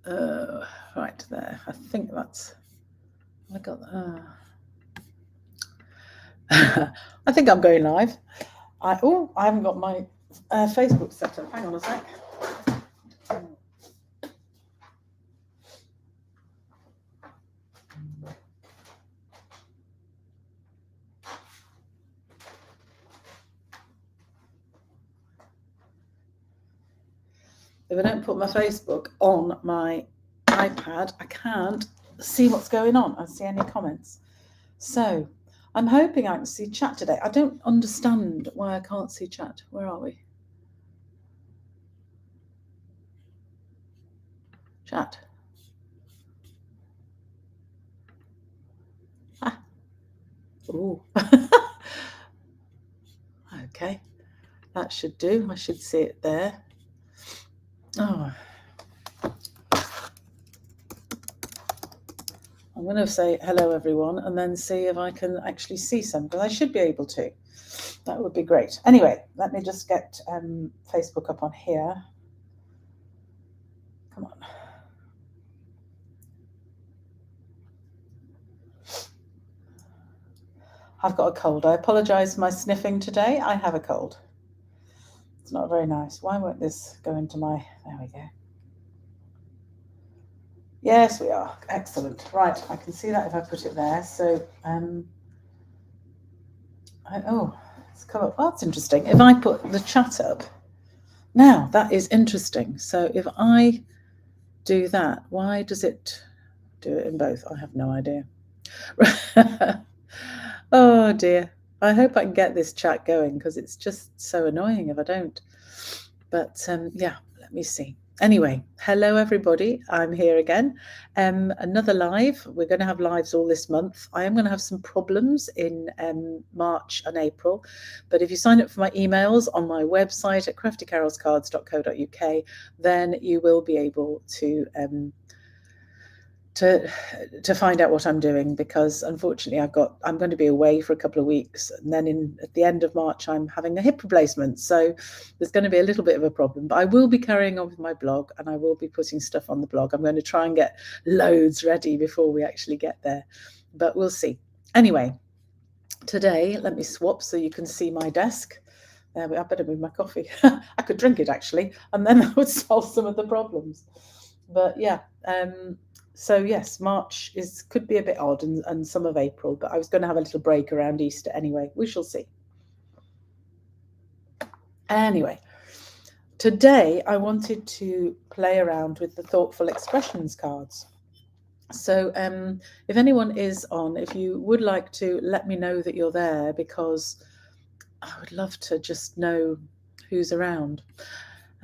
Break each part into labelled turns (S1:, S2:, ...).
S1: Right there. I think that's. I got. I think I'm going live. I haven't got my Facebook set up. Hang on a sec. If I don't put my Facebook on my iPad, I can't see what's going on and see any comments. So I'm hoping I can see chat today. I don't understand why I can't see chat. Where are we? Chat. Ah. Ooh. Okay. That should do. I should see it there. Oh. I'm going to say hello, everyone, and then see if I can actually see some, because I should be able to. That would be great. Anyway, let me just get Facebook up on here. Come on. I've got a cold. I apologise for my sniffing today. I have a cold. It's not very nice. Why won't this go into my... There we go. Yes, we are. Excellent. Right, I can see that if I put it there. So, it's come up. Oh, that's interesting. If I put the chat up... Now, that is interesting. So if I do that, why does it do it in both? I have no idea. Oh dear. I hope I can get this chat going, because it's just so annoying if I don't. But yeah, let me see. Anyway, hello everybody. I'm here again. Another live. We're going to have lives all this month. I am going to have some problems in March and April. But if you sign up for my emails on my website at craftycarolscards.co.uk, then you will be able to find out what I'm doing, because unfortunately I'm going to be away for a couple of weeks, and then at the end of March I'm having a hip replacement, so there's going to be a little bit of a problem. But I will be carrying on with my blog, and I will be putting stuff on the blog. I'm going to try and get loads ready before we actually get there, but we'll see. Anyway, today let me swap so you can see my desk. I better move my coffee. I could drink it actually, and then that would solve some of the problems. But yeah, so yes, March could be a bit odd, and some of April, but I was going to have a little break around Easter anyway. We shall see. Anyway, today I wanted to play around with the Thoughtful Expressions cards. So if anyone is on, if you would like to let me know that you're there, because I would love to just know who's around.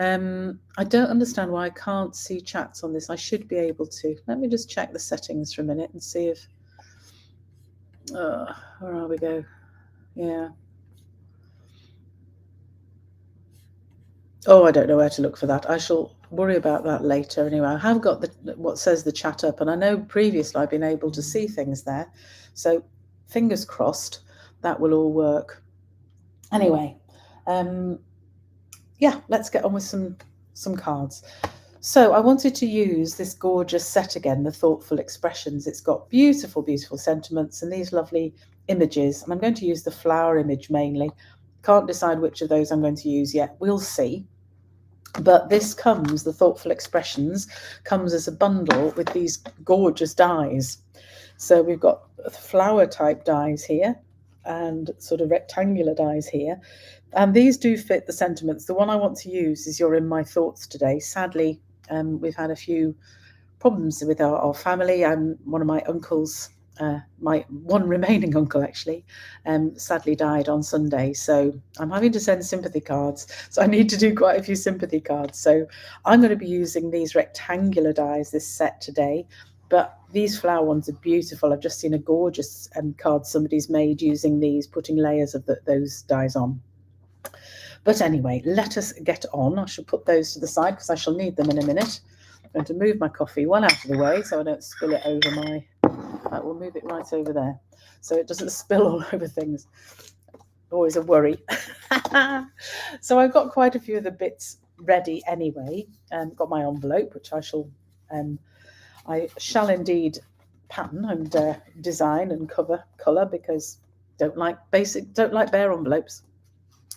S1: I don't understand why I can't see chats on this. I should be able to. Let me just check the settings for a minute and see if... where are we go? Yeah. Oh, I don't know where to look for that. I shall worry about that later anyway. I have got what says the chat up, and I know previously I've been able to see things there. So fingers crossed that will all work. Anyway, yeah, let's get on with some cards. So I wanted to use this gorgeous set again, the Thoughtful Expressions. It's got beautiful, beautiful sentiments and these lovely images. And I'm going to use the flower image mainly. Can't decide which of those I'm going to use yet. We'll see. But this comes, the Thoughtful Expressions, comes as a bundle with these gorgeous dies. So we've got flower type dies here and sort of rectangular dies here. And these do fit the sentiments. The one I want to use is You're in My Thoughts Today. Sadly, we've had a few problems with our family. One of my uncles, my one remaining uncle actually, sadly died on Sunday. So I'm having to send sympathy cards. So I need to do quite a few sympathy cards. So I'm going to be using these rectangular dies, this set today. But these flower ones are beautiful. I've just seen a gorgeous card somebody's made using these, putting layers of those dies on. But anyway, let us get on. I shall put those to the side because I shall need them in a minute. I'm going to move my coffee well out of the way so I don't spill it over my... we'll move it right over there so it doesn't spill all over things. Always a worry. So I've got quite a few of the bits ready anyway. Got my envelope, which I shall I shall indeed pattern and design and colour, because don't like bare envelopes.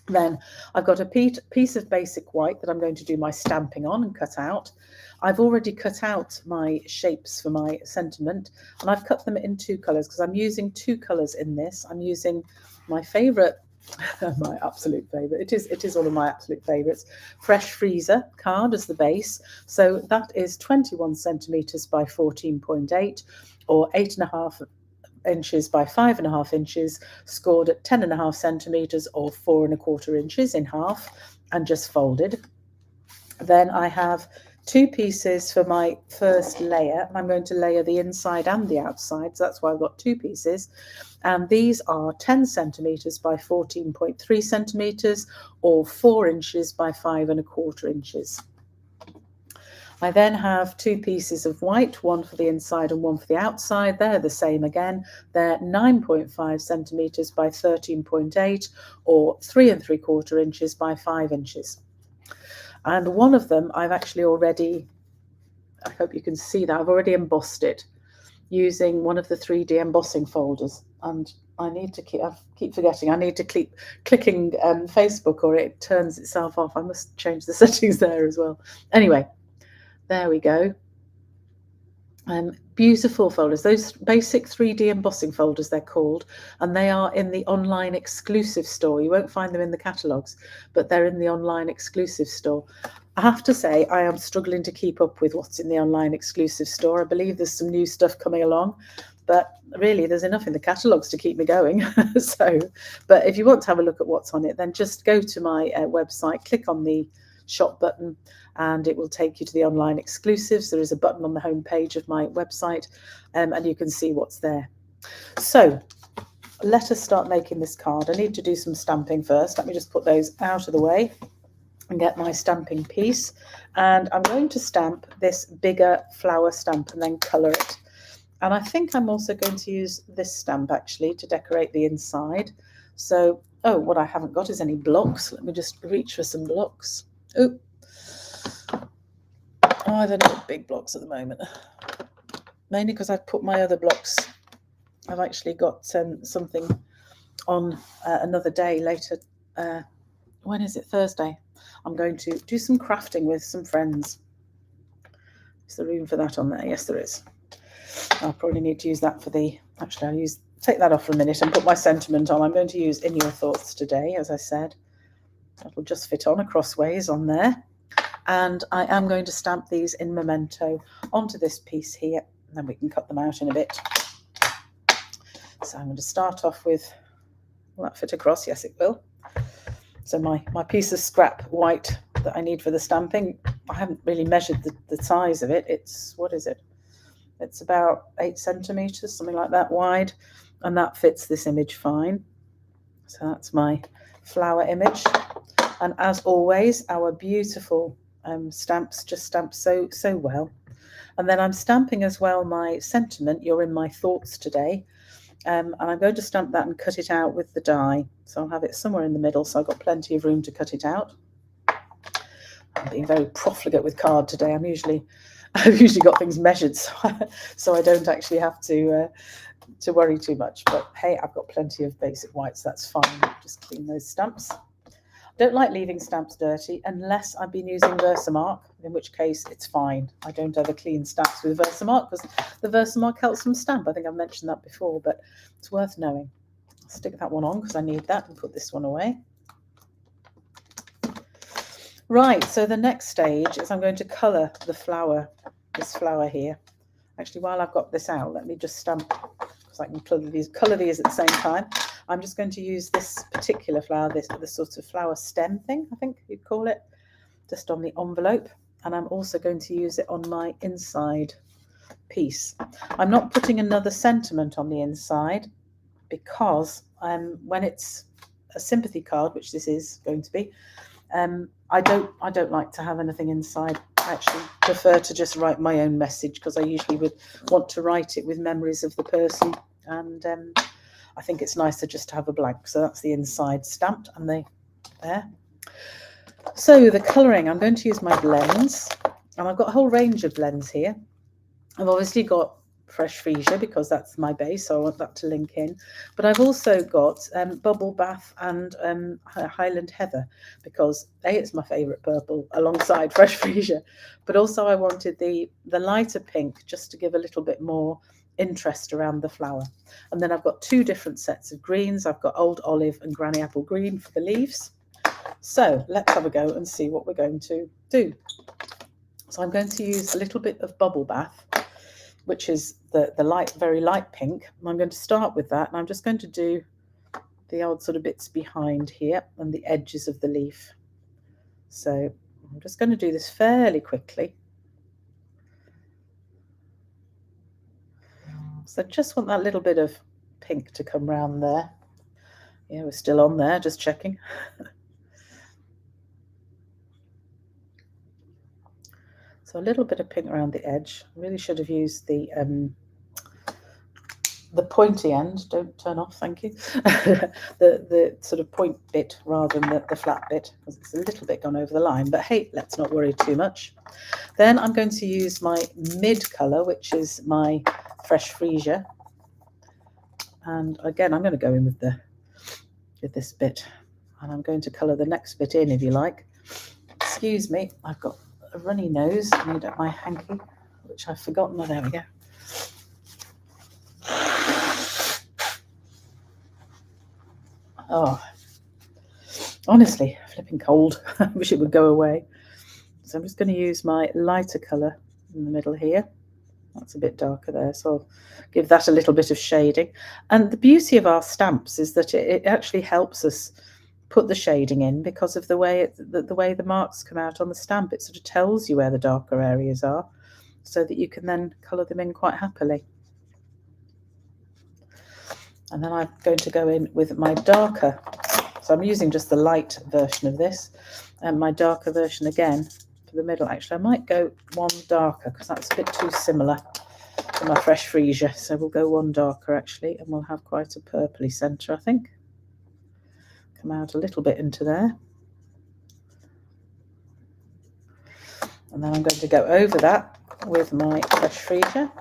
S1: Then I've got a piece of basic white that I'm going to do my stamping on and cut out. I've already cut out my shapes for my sentiment, and I've cut them in 2 colours because I'm using 2 colours in this. I'm using my favourite, my absolute favourite, it is one of my absolute favourites, Fresh Freezer card as the base. So that is 21 centimetres by 14.8, or 8.5 inches by 5.5 inches, scored at 10.5 centimetres or 4.25 inches in half, and just folded. Then I have 2 pieces for my first layer, and I'm going to layer the inside and the outside, so that's why I've got 2 pieces, and these are 10 centimetres by 14.3 centimetres, or 4 inches by 5.25 inches. I then have 2 pieces of white, one for the inside and one for the outside. They're the same again. They're 9.5 centimetres by 13.8, or 3.75 inches by 5 inches. And one of them I've actually already, I hope you can see that, I've already embossed it using one of the 3D embossing folders. And I need to keep forgetting, I need to keep clicking Facebook or it turns itself off. I must change the settings there as well. Anyway, there we go. Beautiful folders, those basic 3D embossing folders they're called, and they are in the online exclusive store. You won't find them in the catalogues, but they're in the online exclusive store. I have to say I am struggling to keep up with what's in the online exclusive store. I believe there's some new stuff coming along, but really there's enough in the catalogues to keep me going. But if you want to have a look at what's on it, then just go to my website, click on the shop button, and it will take you to the online exclusives. There is a button on the home page of my website, and you can see what's there. So let us start making this card. I need to do some stamping first. Let me just put those out of the way and get my stamping piece. And I'm going to stamp this bigger flower stamp and then colour it. And I think I'm also going to use this stamp actually to decorate the inside. So, oh, what I haven't got is any blocks. Let me just reach for some blocks. Oh, I don't know, big blocks at the moment, mainly because I've put my other blocks. I've actually got something on another day later. When is it? Thursday. I'm going to do some crafting with some friends. Is there room for that on there? Yes, there is. I'll probably need to use that for the, actually I'll take that off for a minute and put my sentiment on. I'm going to use In Your Thoughts today, as I said. That'll just fit on crossways on there. And I am going to stamp these in Memento onto this piece here, and then we can cut them out in a bit. So I'm going to start off with, will that fit across? Yes, it will. So my piece of scrap white that I need for the stamping, I haven't really measured the size of it. It's, what is it? It's about 8 centimetres, something like that wide, and that fits this image fine. So that's my flower image. And as always, our beautiful stamps just stamp so well. And then I'm stamping as well my sentiment, You're in My Thoughts Today. And I'm going to stamp that and cut it out with the die. So I'll have it somewhere in the middle, so I've got plenty of room to cut it out. I'm being very profligate with card today. I've usually got things measured, so I don't actually have to worry too much. But hey, I've got plenty of basic whites, so that's fine. Just clean those stamps. Don't like leaving stamps dirty unless I've been using Versamark, in which case it's fine. I don't ever clean stamps with Versamark because the Versamark helps them stamp. I think I've mentioned that before, but it's worth knowing. I'll stick that one on because I need that and put this one away. Right, so the next stage is I'm going to colour the flower, this flower here. Actually, while I've got this out, let me just stamp, because I can colour these at the same time. I'm just going to use this particular flower, this sort of flower stem thing, I think you'd call it, just on the envelope. And I'm also going to use it on my inside piece. I'm not putting another sentiment on the inside because when it's a sympathy card, which this is going to be, I don't like to have anything inside. I actually prefer to just write my own message because I usually would want to write it with memories of the person, and I think it's nicer just to have a blank. So that's the inside stamped, and there. So the colouring, I'm going to use my blends, And I've got a whole range of blends here. I've obviously got Fresh Freesia because that's my base, so I want that to link in. But I've also got Bubble Bath and Highland Heather because it's my favourite purple alongside Fresh Freesia. But also I wanted the lighter pink just to give a little bit more interest around the flower. And then I've got two different sets of greens. I've got Old Olive and Granny Apple Green for the leaves. So let's have a go and see what we're going to do. So I'm going to use a little bit of Bubble Bath, which is the light, very light pink. And I'm going to start with that, and I'm just going to do the odd sort of bits behind here and the edges of the leaf. So I'm just going to do this fairly quickly. So I just want that little bit of pink to come round there. Yeah, we're still on there, just checking. So a little bit of pink around the edge. I really should have used the pointy end. Don't turn off, thank you. the sort of point bit rather than the flat bit, because it's a little bit gone over the line. But hey, let's not worry too much. Then I'm going to use my mid colour, which is my Fresh Freesia. And again, I'm going to go in with this bit, and I'm going to colour the next bit in, if you like. Excuse me, I've got a runny nose. I need my hanky, which I've forgotten. Oh, there we go. Oh, honestly, flipping cold. I wish it would go away. So I'm just going to use my lighter colour in the middle here. That's a bit darker there, so I'll give that a little bit of shading. And the beauty of our stamps is that it actually helps us put the shading in because of the way the marks come out on the stamp. It sort of tells you where the darker areas are so that you can then colour them in quite happily. And then I'm going to go in with my darker. So I'm using just the light version of this, and my darker version again for the middle. Actually, I might go one darker because that's a bit too similar to my Fresh Freesia. So we'll go one darker actually, and we'll have quite a purpley centre, I think. Come out a little bit into there. And then I'm going to go over that with my Fresh Freesia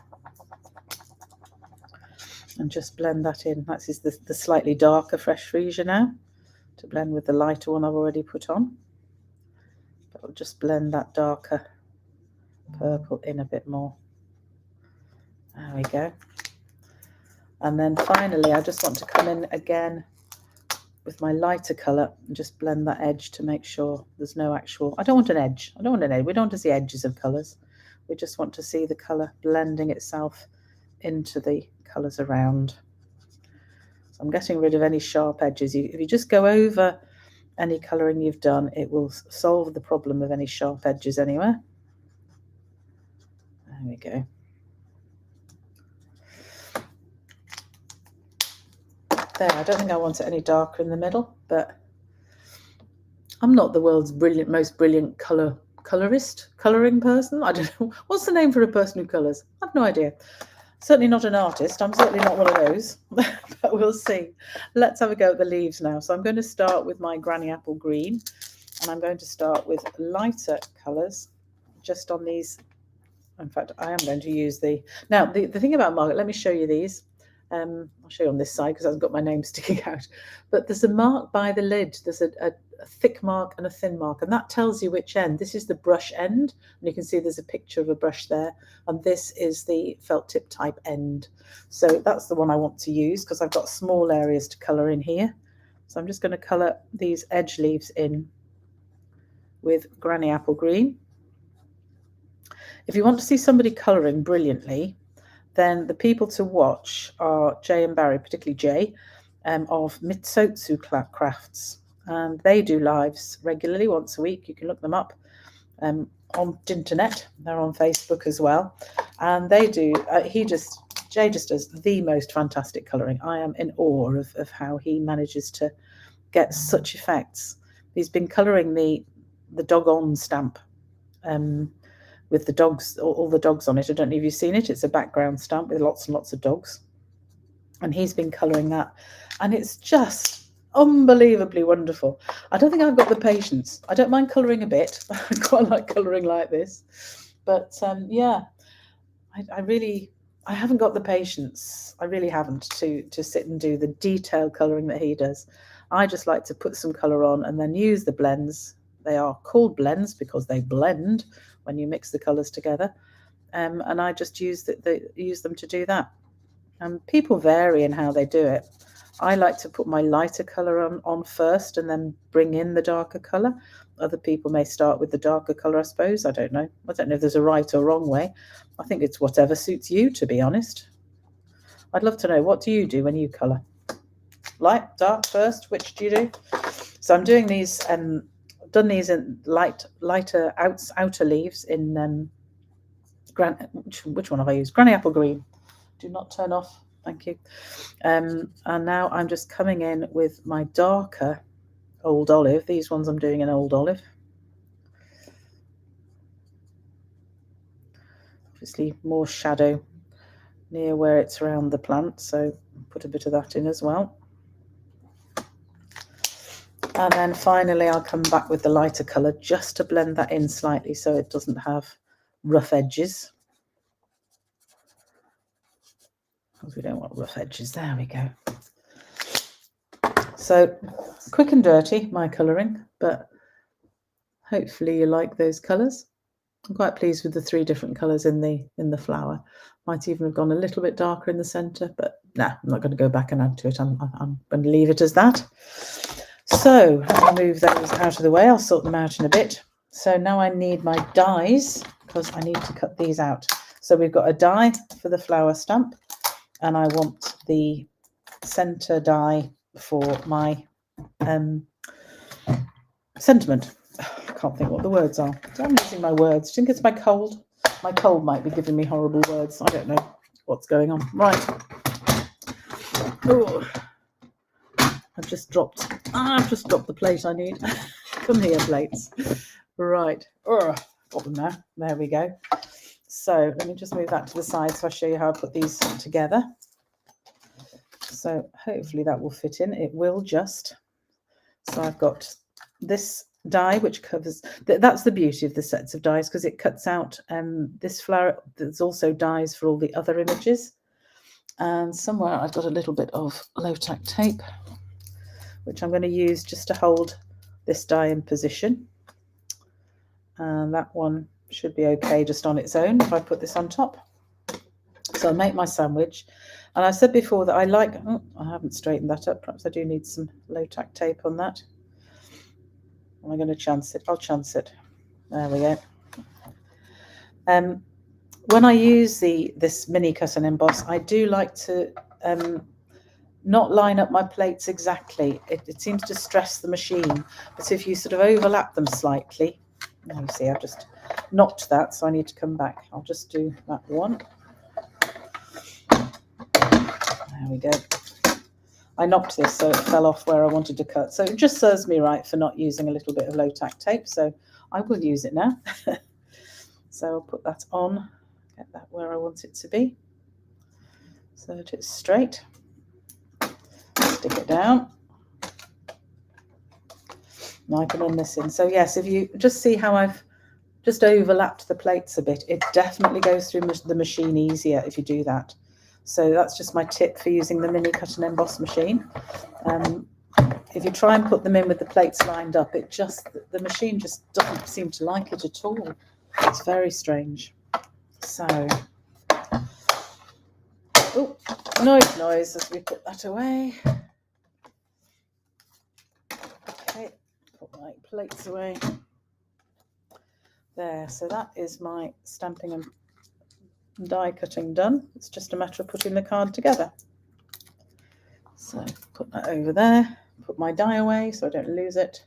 S1: and just blend that in. That is the slightly darker Fresh Freesia now, to blend with the lighter one I've already put on. But I'll just blend that darker purple in a bit more. There we go. And then finally, I just want to come in again with my lighter colour and just blend that edge to make sure there's no actual, I don't want an edge. We don't want to see edges of colours. We just want to see the colour blending itself into the colours around. So I'm getting rid of any sharp edges. If you just go over any colouring you've done, it will solve the problem of any sharp edges anywhere. There we go. There, I don't think I want it any darker in the middle, but I'm not the world's most brilliant colouring person. I don't know. What's the name for a person who colours? I have no idea. Certainly not an artist. I'm certainly not one of those, but we'll see. Let's have a go at the leaves now. So I'm going to start with my Granny Apple Green, and I'm going to start with lighter colours just on these. In fact, I am going to use now the thing about Margaret, let me show you these. I'll show you on this side because I've got my name sticking out. But there's a mark by the lid. There's a thick mark and a thin mark, and that tells you which end. This is the brush end, and you can see there's a picture of a brush there, and this is the felt tip type end. So that's the one I want to use because I've got small areas to colour in here. So I'm just going to colour these edge leaves in with Granny Apple Green. If you want to see somebody colouring brilliantly, then the people to watch are Jay and Barry, particularly Jay, of Mitsotsu Crafts. And they do lives regularly, once a week. You can look them up on the internet. They're on Facebook as well. And they do, Jay just does the most fantastic colouring. I am in awe of how he manages to get such effects. He's been colouring the dog on stamp with the dogs, all the dogs on it. I don't know if you've seen it. It's a background stamp with lots and lots of dogs. And he's been colouring that. And it's just unbelievably wonderful. I don't think I've got the patience. I don't mind colouring a bit. I quite like colouring like this. But yeah, I haven't got the patience. I really haven't to sit and do the detailed colouring that he does. I just like to put some colour on and then use the blends. They are called blends because they blend when you mix the colours together. And I just use them to do that. People vary in how they do it. I like to put my lighter colour on first and then bring in the darker colour. Other people may start with the darker colour, I suppose. I don't know. I don't know if there's a right or wrong way. I think it's whatever suits you, to be honest. I'd love to know, what do you do when you colour? Light, dark first? Which do you do? So I'm doing these, done these in lighter outer leaves in which one have I used? Granny Apple Green. Do not turn off. Thank you. And now I'm just coming in with my darker Old Olive. These ones I'm doing in Old Olive. Obviously more shadow near where it's around the plant, so put a bit of that in as well. And then finally I'll come back with the lighter colour just to blend that in slightly so it doesn't have rough edges. Because we don't want rough edges. There we go. So quick and dirty, my colouring, but hopefully you like those colours. I'm quite pleased with the 3 different colours in the flower. Might even have gone a little bit darker in the centre, but nah, I'm not going to go back and add to it. I'm going to leave it as that. So let me move those out of the way. I'll sort them out in a bit. So now I need my dies because I need to cut these out. So we've got a die for the flower stamp, and I want the centre die for my sentiment. I can't think what the words are. So I'm losing my words. Do you think it's my cold? My cold might be giving me horrible words. I don't know what's going on. Right. Oh, I've just dropped the plate I need. Come here, plates. Right. Got them now. There we go. So let me just move that to the side so I show you how I put these together. So hopefully that will fit in. It will just. So I've got this die which covers, that's the beauty of the sets of dies, because it cuts out this flower. There's also dies for all the other images. And somewhere I've got a little bit of low-tack tape, which I'm going to use just to hold this die in position. And that one should be okay just on its own if I put this on top. So I make my sandwich. And I said before that I like, I haven't straightened that up. Perhaps I do need some low-tack tape on that. Am I going to chance it? I'll chance it. There we go. When I use this mini cut and emboss, I do like to not line up my plates exactly. It seems to stress the machine. But if you sort of overlap them slightly, you see I've just knocked that, so I need to come back. I'll just do that one. There we go. I knocked this so it fell off where I wanted to cut. So it just serves me right for not using a little bit of low-tack tape. So I will use it now. So I'll put that on, get that where I want it to be, so that it's straight. Stick it down. Now I can run this in. So yes, if you just see how I've just overlapped the plates a bit, it definitely goes through the machine easier if you do that. So that's just my tip for using the mini cut and emboss machine. If you try and put them in with the plates lined up, the machine just doesn't seem to like it at all. It's very strange. So, oh, noise as we put that away. Okay, put my plates away. There, so that is my stamping and die cutting done. It's just a matter of putting the card together. So put that over there, put my die away so I don't lose it.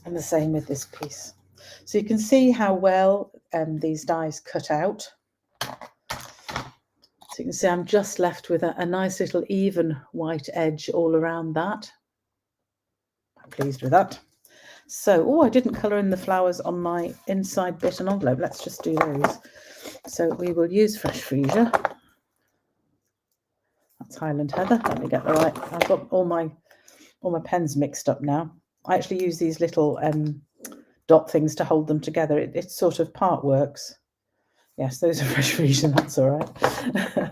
S1: And the same with this piece. So you can see how well these dies cut out. So you can see I'm just left with a nice little even white edge all around that. I'm pleased with that. So, I didn't colour in the flowers on my inside bit and envelope. Let's just do those. So we will use Fresh Freesia. That's Highland Heather. Let me get the right. I've got all my pens mixed up now. I actually use these little dot things to hold them together. It sort of part works. Yes, those are fresh freesian, that's all right.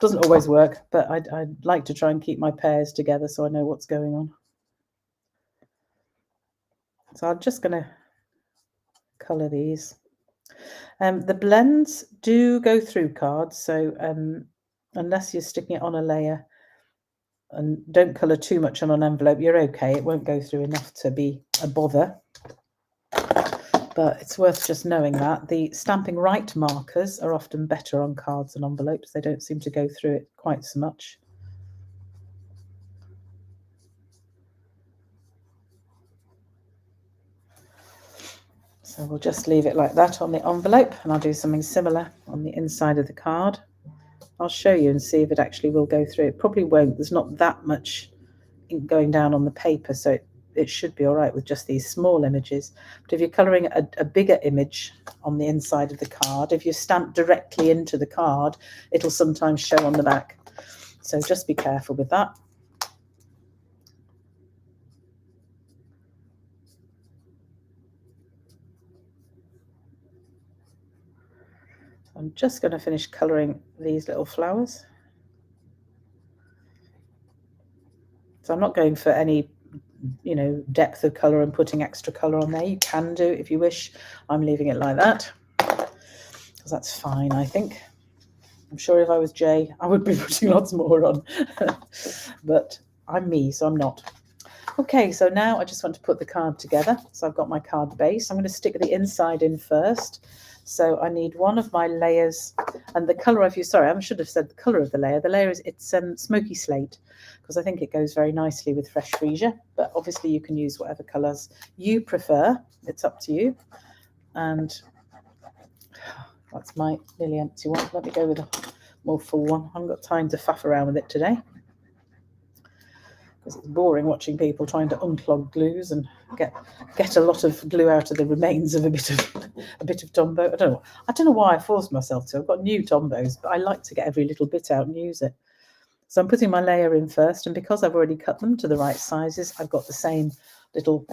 S1: Doesn't always work, but I'd like to try and keep my pairs together so I know what's going on. So I'm just going to colour these. The blends do go through cards, so unless you're sticking it on a layer, and don't colour too much on an envelope, you're okay. It won't go through enough to be a bother. But it's worth just knowing that. The Stamping Right markers are often better on cards and envelopes. They don't seem to go through it quite so much. So we'll just leave it like that on the envelope, and I'll do something similar on the inside of the card. I'll show you and see if it actually will go through. It probably won't. There's not that much ink going down on the paper, so it should be all right with just these small images. But if you're colouring a bigger image on the inside of the card, if you stamp directly into the card, it'll sometimes show on the back. So just be careful with that. I'm just going to finish colouring these little flowers. So I'm not going for any, you know, depth of colour and putting extra colour on there. You can do if you wish. I'm leaving it like that because that's fine, I think. I'm sure if I was Jay, I would be putting lots more on. But I'm me, so I'm not. Okay, so now I just want to put the card together. So I've got my card base. I'm going to stick the inside in first. So I need one of my layers, and the colour I've used, sorry, I should have said the colour of the layer. The layer is, it's smoky slate, because I think it goes very nicely with fresh freesia, but obviously you can use whatever colours you prefer. It's up to you. And that's my nearly empty one. Let me go with a more full one. I haven't got time to faff around with it today, because it's boring watching people trying to unclog glues and get a lot of glue out of the remains of a bit of Tombow. I don't know why I forced myself to. I've got new Tombows, but I like to get every little bit out and use it. So I'm putting my layer in first, and because I've already cut them to the right sizes, I've got the same little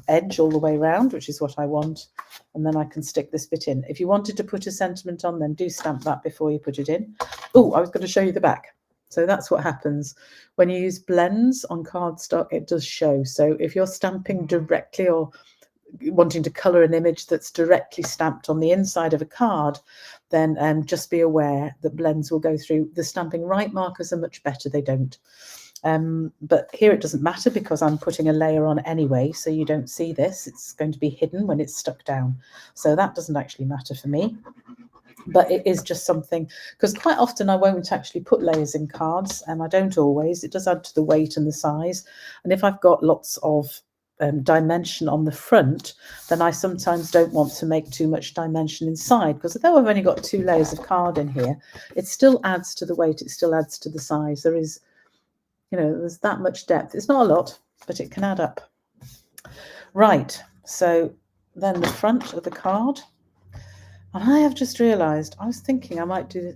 S1: edge all the way around, which is what I want, and then I can stick this bit in. If you wanted to put a sentiment on, then do stamp that before you put it in. Oh, I was going to show you the back. So that's what happens when you use blends on cardstock. It does show. So if you're stamping directly or wanting to colour an image that's directly stamped on the inside of a card, then just be aware that blends will go through. The Stamping Right markers are much better. They don't. But here it doesn't matter because I'm putting a layer on anyway, so you don't see this. It's going to be hidden when it's stuck down. So that doesn't actually matter for me. But it is just something, because quite often I won't actually put layers in cards, and I don't always. It does add to the weight and the size. And if I've got lots of dimension on the front, then I sometimes don't want to make too much dimension inside, because although I've only got 2 layers of card in here, it still adds to the weight. It still adds to the size. There is, you know, there's that much depth. It's not a lot, but it can add up. Right, so then the front of the card. And I have just realised, I was thinking I might do this.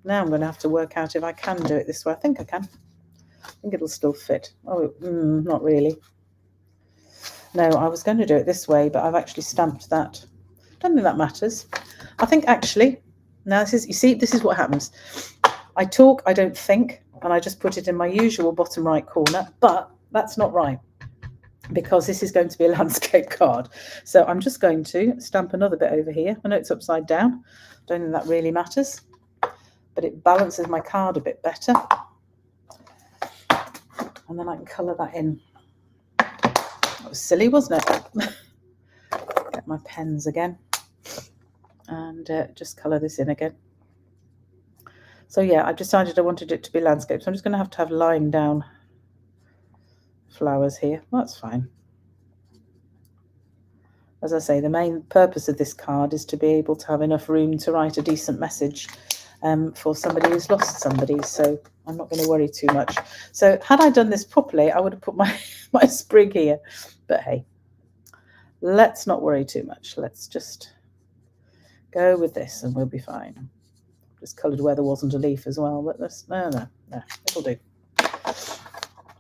S1: Now I'm going to have to work out if I can do it this way. I think I can. I think it'll still fit. Oh, not really. No, I was going to do it this way, but I've actually stamped that. I don't think that matters. I think actually, now this is, you see, this is what happens. I talk, I don't think, and I just put it in my usual bottom right corner, but that's not right, because this is going to be a landscape card. So I'm just going to stamp another bit over here. I know it's upside down. Don't think that really matters, but it balances my card a bit better. And then I can colour that in. That was silly, wasn't it? Get my pens again and just colour this in again. So yeah, I've decided I wanted it to be landscape. So I'm just going to have lying down flowers here. That's fine. As I say, the main purpose of this card is to be able to have enough room to write a decent message for somebody who's lost somebody. So I'm not going to worry too much. So had I done this properly, I would have put my sprig here. But hey, let's not worry too much. Let's just go with this and we'll be fine. Just coloured where there wasn't a leaf as well, but that's, no, it'll do.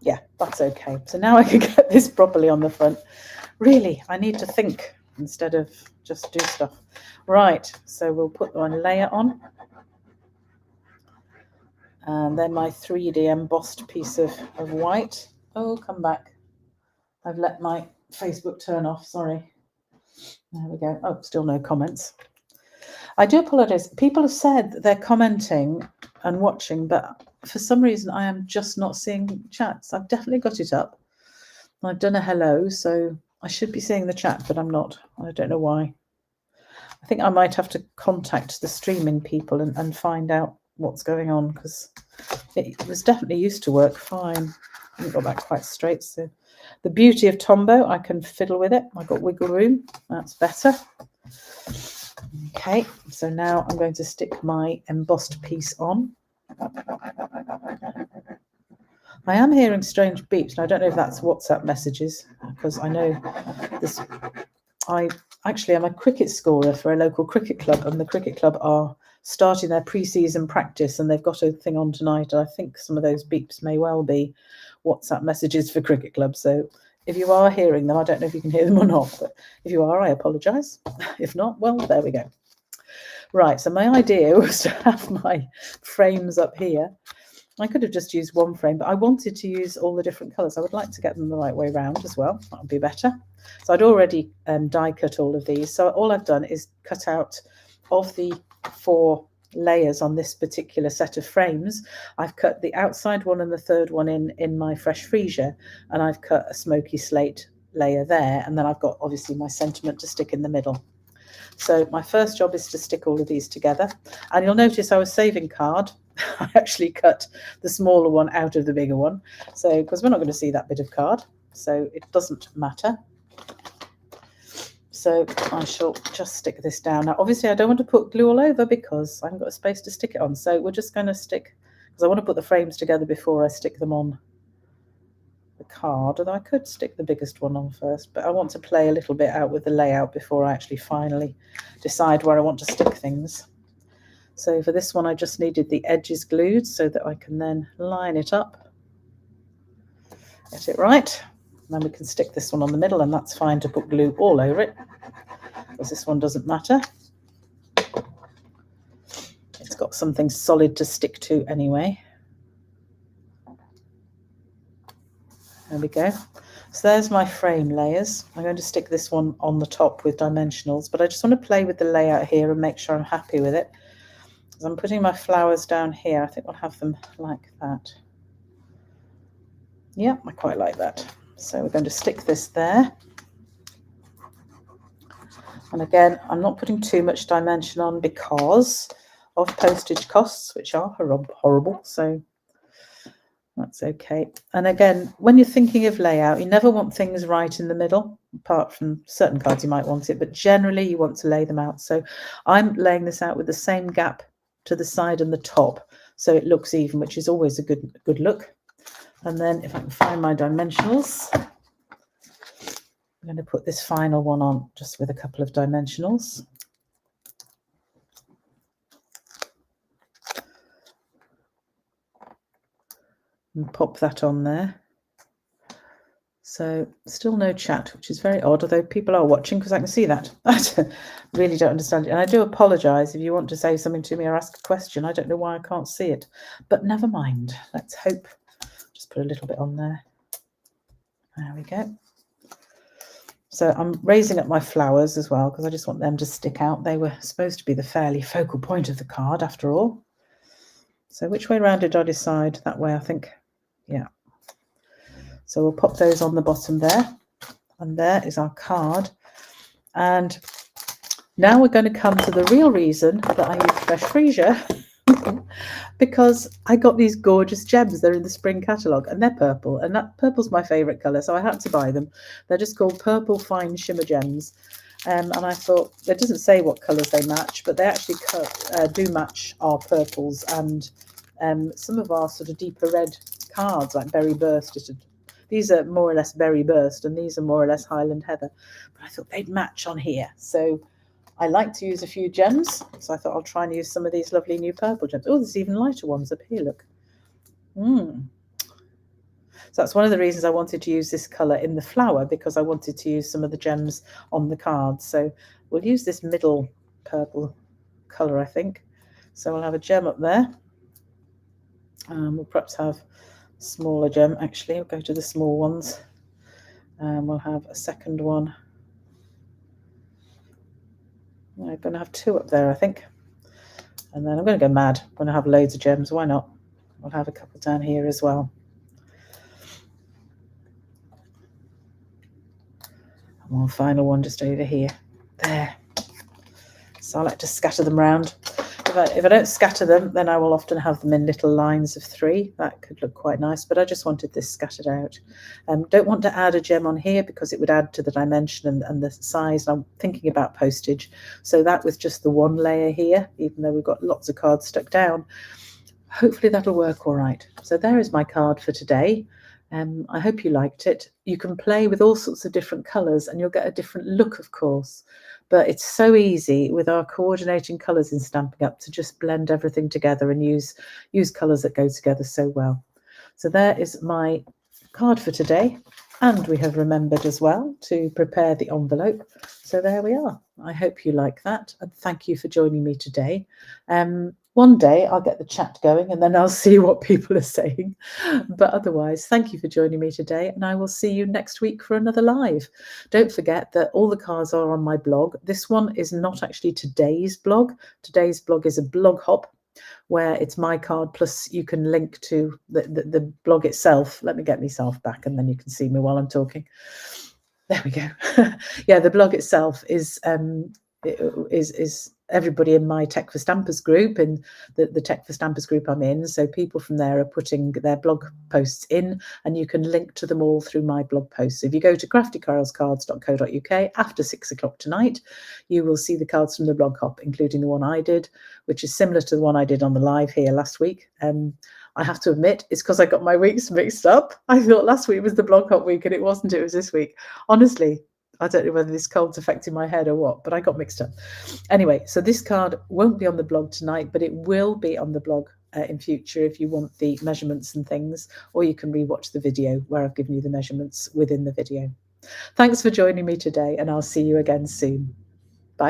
S1: Yeah, that's okay. So now I can get this properly on the front. Really, I need to think instead of just do stuff. Right, so we'll put one layer on. And then my 3D embossed piece of white. Oh, come back. I've let my Facebook turn off, sorry. There we go. Oh, still no comments. I do apologise. People have said that they're commenting and watching, but for some reason I am just not seeing chats. I've definitely got it up. I've done a hello, so I should be seeing the chat, but I'm not. I don't know why. I think I might have to contact the streaming people and find out what's going on, because it was definitely used to work fine. I haven't got that quite straight. So the beauty of Tombow, I can fiddle with it. I've got wiggle room. That's better. Okay, so now I'm going to stick my embossed piece on. I am hearing strange beeps, and I don't know if that's WhatsApp messages, because I know this. I actually am a cricket scorer for a local cricket club, and the cricket club are starting their pre-season practice, and they've got a thing on tonight, and I think some of those beeps may well be WhatsApp messages for cricket club. So if you are hearing them, I don't know if you can hear them or not, but if you are, I apologise. If not, well, there we go. Right, so my idea was to have my frames up here. I could have just used one frame, but I wanted to use all the different colours. I would like to get them the right way round as well. That would be better. So I'd already die cut all of these. So all I've done is cut out of the 4 layers on this particular set of frames. I've cut the outside one and the third one in my fresh freesia, and I've cut a smoky slate layer there, and then I've got obviously my sentiment to stick in the middle. So my first job is to stick all of these together, and you'll notice I was saving card. I actually cut the smaller one out of the bigger one, so because we're not going to see that bit of card, so it doesn't matter. So I shall just stick this down. Now obviously I don't want to put glue all over because I haven't got a space to stick it on, so we're just going to stick, because I want to put the frames together before I stick them on the card, although I could stick the biggest one on first, but I want to play a little bit out with the layout before I actually finally decide where I want to stick things. So for this one I just needed the edges glued so that I can then line it up, get it right, and then we can stick this one on the middle, and that's fine to put glue all over it because this one doesn't matter. It's got something solid to stick to anyway. There we go. So there's my frame layers. I'm going to stick this one on the top with dimensionals, but I just want to play with the layout here and make sure I'm happy with it. As I'm putting my flowers down here, I think I'll have them like that. Yeah, I quite like that. So we're going to stick this there. And again, I'm not putting too much dimension on because of postage costs, which are horrible. So that's okay. And again, when you're thinking of layout, you never want things right in the middle. Apart from certain cards, you might want it, but generally you want to lay them out. So I'm laying this out with the same gap to the side and the top, so it looks even, which is always a good look. And then if I can find my dimensionals, I'm going to put this final one on just with a couple of dimensionals. And pop that on there. So still no chat, which is very odd, although people are watching because I can see that. I really don't understand it. And I do apologise if you want to say something to me or ask a question. I don't know why I can't see it, but never mind. Let's hope. Just put a little bit on there. There we go. So I'm raising up my flowers as well because I just want them to stick out. They were supposed to be the fairly focal point of the card after all. So which way around did I decide? That way, I think. Yeah. So we'll pop those on the bottom there. And there is our card. And now we're going to come to the real reason that I use fresh freesia. Because I got these gorgeous gems. They're in the spring catalogue and they're purple, and that purple's my favourite colour, so I had to buy them. They're just called Purple Fine Shimmer Gems, and I thought, it doesn't say what colours they match, but they actually do match our purples and some of our sort of deeper red cards, like Berry Burst. These are more or less Berry Burst, and these are more or less Highland Heather, but I thought they'd match on here. So I like to use a few gems, so I thought I'll try and use some of these lovely new purple gems. Oh, there's even lighter ones up here, look. So that's one of the reasons I wanted to use this colour in the flower, because I wanted to use some of the gems on the cards. So we'll use this middle purple colour, I think. So we'll have a gem up there. We'll perhaps have a smaller gem, actually. We'll go to the small ones. We'll have a second one. I'm going to have two up there, I think. And then I'm going to go mad. I'm going to have loads of gems. Why not? I'll have a couple down here as well. And one final one just over here. There. So I like to scatter them around. If I don't scatter them, then I will often have them in little lines of 3. That could look quite nice, but I just wanted this scattered out. Don't want to add a gem on here because it would add to the dimension and the size. I'm thinking about postage. So that with just the one layer here, even though we've got lots of cards stuck down, hopefully that'll work all right. So there is my card for today. I hope you liked it. You can play with all sorts of different colours and you'll get a different look, of course. But it's so easy with our coordinating colours in Stampin' Up to just blend everything together and use colours that go together so well. So there is my card for today. And we have remembered as well to prepare the envelope. So there we are. I hope you like that. And thank you for joining me today. One day I'll get the chat going and then I'll see what people are saying. But otherwise, thank you for joining me today. And I will see you next week for another live. Don't forget that all the cards are on my blog. This one is not actually today's blog. Today's blog is a blog hop, where it's my card plus you can link to the blog itself. Let me get myself back and then you can see me while I'm talking. There we go. Yeah, the blog itself is everybody in my Tech for Stampers group, and the Tech for Stampers group I'm in. So people from there are putting their blog posts in, and you can link to them all through my blog posts. So if you go to craftycarlscards.co.uk after 6 o'clock tonight, you will see the cards from the blog hop, including the one I did, which is similar to the one I did on the live here last week. I have to admit, it's because I got my weeks mixed up. I thought last week was the blog hop week and it wasn't, it was this week. Honestly, I don't know whether this cold's affecting my head or what, but I got mixed up. Anyway, so this card won't be on the blog tonight, but it will be on the blog in future if you want the measurements and things, or you can rewatch the video where I've given you the measurements within the video. Thanks for joining me today, and I'll see you again soon.